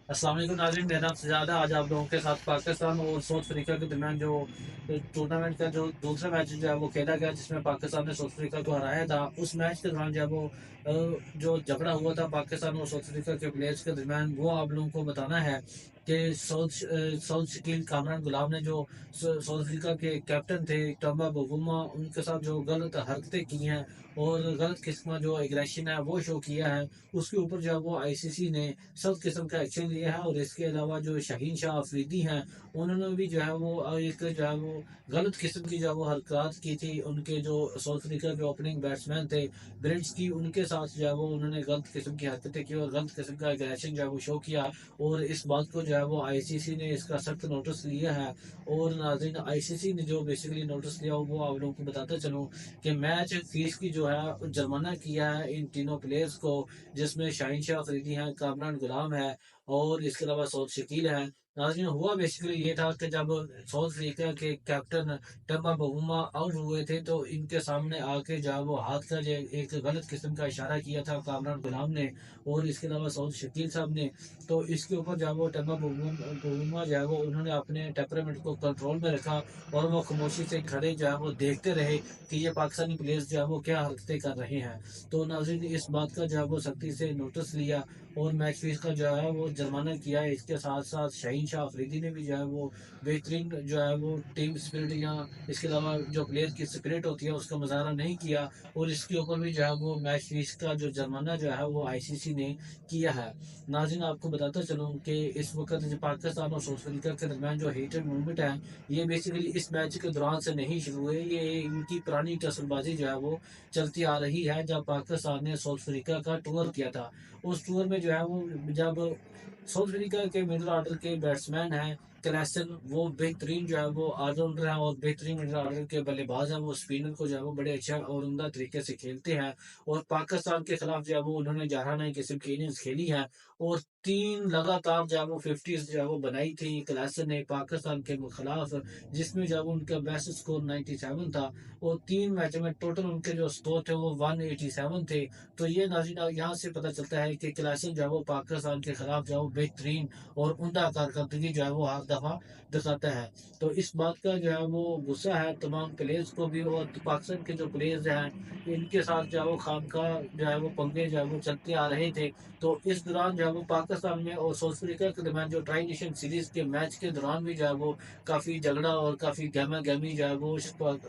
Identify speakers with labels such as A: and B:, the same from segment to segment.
A: अस्सलाम वालेकुम नाज़रीन, मेरा नाम सजाद है। आज आप लोगों के साथ पाकिस्तान और साउथ अफ्रीका के दरमियान जो टूर्नामेंट का जो दूसरा मैच जो है वो खेला गया, जिसमें पाकिस्तान ने साउथ अफ्रीका को हराया था। उस मैच के दौरान जो है वो जो झगड़ा हुआ था पाकिस्तान और साउथ अफ्रीका के प्लेयर्स के दरमियान, वो आप लोगों को बताना है कि साउथ शकील कामरान गुलाम ने जो साउथ अफ्रीका के कैप्टन थे टम्बा बवुमा, उनके साथ जो गलत हरकतें की हैं और गलत किस्म का जो एग्रेशन है वो शो किया है, उसके ऊपर जो है वो आईसीसी ने सख्त किस्म का एक्शन लिया है। और इसके अलावा जो शाहीन शाह अफरीदी हैं, उन्होंने भी जो है वो एक जो है वो गलत किस्म की जो है वो हरकत की थी। उनके जो साउथ अफ्रीका के ओपनिंग बैट्समैन थे ब्रिड्स की, उनके साथ जो है वो उन्होंने गलत किस्म की हरकतें की और गलत किस्म का एग्रेशन जो है वो शो किया। और इस बात को जो है वो आईसीसी ने इसका सख्त नोटिस लिया है। और नाज़रीन, आईसीसी ने जो बेसिकली नोटिस लिया वो आप लोगों को बताता चलूँ कि मैच फीस की जो है जुर्माना किया है इन तीनों प्लेयर्स को, जिसमें शाहीन शाह अफरीदी हैं, कामरान गुलाम है और इसके अलावा सऊद शकील है। नाज़रीन, हुआ बेसिकली ये था कि जब साउथ अफ्रीका के कैप्टन टम्बा बवुमा आउट हुए थे, तो इनके सामने आके जो है वो हाथ का जो एक गलत किस्म का इशारा किया था कामरान गुलाम ने और इसके अलावा सऊद शकील साहब ने। तो इसके ऊपर जो है वो टम्बा बवुमा जो है वो उन्होंने अपने टेम्परामेंट को कंट्रोल में रखा और वो खामोशी से खड़े जो है वो देखते रहे कि ये पाकिस्तानी प्लेयर्स जो है वो क्या हरकतें कर रहे हैं। तो नाज़रीन, इस बात का जो है वो सख्ती से नोटिस लिया और मैच फीस का जो है वो जुर्माना किया है। इसके साथ-साथ शाहीन शाह अफरीदी ने भी जो है वो बेहतरीन जो है वो टीम स्पिरिट या इसके अलावा जो प्लेयर की स्पिरिट होती है उसका मुज़ाहरा नहीं किया और इसके ऊपर भी जो है वो मैच फीस का जो जुर्माना जो है वो आईसीसी ने किया है। नाज़रीन, आपको बताता चलूँ कि इस वक़्त जो पाकिस्तान और साउथ अफ्रीका के दरमियान जो हीटेड मूवमेंट है, ये बेसिकली इस मैच के दौरान से नहीं शुरू हुए। ये इनकी पुरानी टसलबाज़ी जो है वो चलती आ रही है। जब पाकिस्तान ने साउथ अफ्रीका का टूर किया था, उस टूर में जो है वो जब साउथ अफ्रीका के मिडल ऑर्डर के बैट्समैन हैं क्लैसन, वो बेहतरीन जो है वो ऑलराउंडर हैं और बेहतरीन मिडल ऑर्डर के बल्लेबाज हैं। वो स्पिनर को जो है वो बड़े अच्छा और उम्दा तरीके से खेलते हैं और पाकिस्तान के खिलाफ जो है वो उन्होंने जारहाना किस्म की इनिंग्स खेली है और 3 लगातार जो है वो 50s जो है वो बनाई थी क्लैसन ने पाकिस्तान के खिलाफ, जिसमें जब उनका बेस्ट स्कोर 97 था और 3 मैचों में टोटल उनके जो स्कोर थे वो 187 थे। तो ये नाज़रीन, यहाँ से पता चलता है कि क्लासन जो है वो पाकिस्तान के खिलाफ जो है वो बेहतरीन और उम्दा कारकर्दगी जो है वो हर दफ़ा दिखाता है। तो इस बात का जो है वो गुस्सा है तमाम प्लेयर्स को भी और पाकिस्तान के जो प्लेयर्स हैं, इनके साथ जो है वो खामखा जो है वो पंगे जो है वो चलते आ रहे थे। तो इस दौरान जो है वो पाकिस्तान में और साउथ अफ्रीका के दरमियान जो ट्राई नेशन सीरीज़ के मैच के दौरान भी जो है वो काफ़ी झगड़ा और काफ़ी गहमा-गहमी जो है वो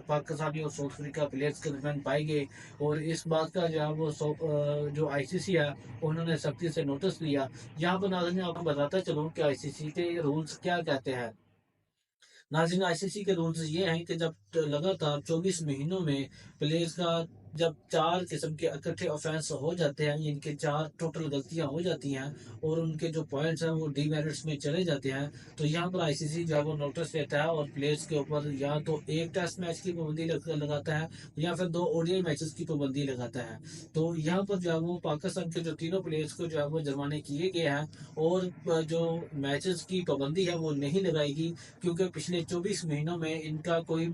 A: पाकिस्तानी और साउथ अफ्रीका प्लेयर्स के दरमियान पाई गई। और इस बात का जो है वो जो आईसीसी है, उन्होंने सख्ती से नोटिस लिया। यहाँ पर नाज़रीन, आपको बताता चलूँ कि आईसीसी के रूल्स क्या कहते हैं। नाज़रीन, आईसीसी के रूल्स ये हैं कि जब लगातार 24 महीनों में प्लेयर्स का जब 4 किस्म के इकट्ठे ऑफेंस हो जाते हैं, इनके 4 टोटल गलतियाँ हो जाती हैं और उनके जो पॉइंट्स हैं वो डीमेरिट्स में चले जाते हैं, तो यहाँ पर आईसीसी जो है वो नोटिस लेता है और प्लेयर्स के ऊपर या तो 1 टेस्ट मैच की पाबंदी लगाता है या फिर 2 ओडीआई मैचेस की पाबंदी लगाता है। तो यहाँ पर जो है वो पाकिस्तान के जो तीनों प्लेयर्स को जो है वो जुर्माने किए गए हैं और जो मैचेस की पाबंदी है वो नहीं लगाएगी, क्योंकि पिछले 24 महीनों में इनका कोई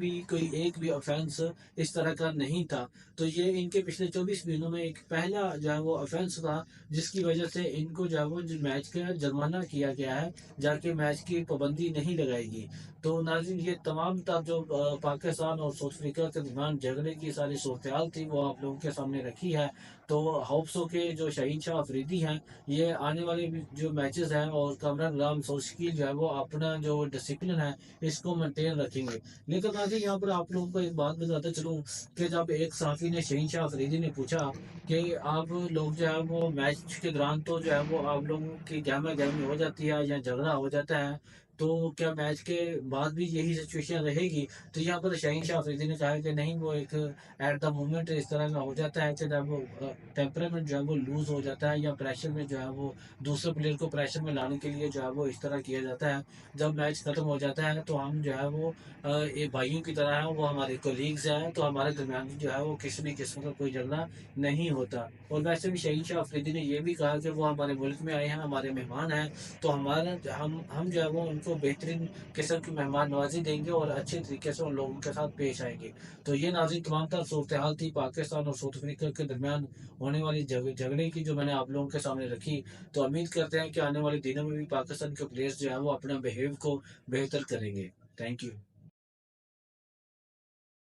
A: एक भी ऑफेंस इस तरह का नहीं था। तो ये इनके पिछले 24 महीनों में एक पहला जो है वो ऑफेंस था, जिसकी वजह से इनको जो है वो जो मैच का जुर्माना किया गया है, जाके मैच की पाबंदी नहीं लगाएगी। तो नाज़रीन, ये तमाम जो पाकिस्तान और साउथ अफ्रीका के दरमियान झगड़े की सारी सूरत-ए-हाल थी, वो आप लोगों के सामने रखी है। तो होप्स हो के जो शाहीन शाह अफरीदी हैं, ये आने वाले भी जो मैचेस हैं और कामरान ग्राम शकील जो है वो अपना जो डिसिप्लिन है इसको मेंटेन रखेंगे। लेकिन नाज़रीन, यहाँ पर आप लोगों को एक बात बताता चलूँ कि जब एक सहाफ़ी ने शहीन शाह अफरीदी ने पूछा कि आप लोग जो है वो मैच के दौरान तो जो है वो आप लोगों की गहमा-गहमी हो जाती है या झगड़ा हो जाता है, तो क्या मैच के बाद भी यही सिचुएशन रहेगी? तो यहाँ पर शाहीन शाह अफरीदी ने कहा कि नहीं, वो एक एट द मोमेंट इस तरह का हो जाता है कि जब वो टेम्परामेंट जो है वो लूज़ हो जाता है या प्रेशर में जो है वो दूसरे प्लेयर को प्रेशर में लाने के लिए जो है वो इस तरह किया जाता है। जब मैच खत्म हो जाता है तो हम जो है वो एक भाइयों की तरह हैं, वो हमारे कोलीग्स हैं, तो हमारे दरमियान जो है वो किसी भी किस्म का कोई झगड़ा नहीं होता। और वैसे भी शहीन शाह अफरीदी ने ये भी कहा कि वो हमारे मुल्क में आए हैं, हमारे मेहमान हैं, तो हमारा हम जो है वो उनको उनको बेहतरीन किस्म की मेहमान नवाज़ी देंगे और अच्छे तरीके से उन लोगों के साथ पेश आएँगे। तो ये नाज़रीन तमाम तर सूरत-ए-हाल थी पाकिस्तान और साउथ अफ्रीका के दरमियान होने वाली झगड़े की जो मैंने आप लोगों के सामने रखी। तो उम्मीद करते हैं कि आने वाले दिनों में भी पाकिस्तान के प्लेयर्स जो हैं वो अपना बिहेव को बेहतर करेंगे। Thank you.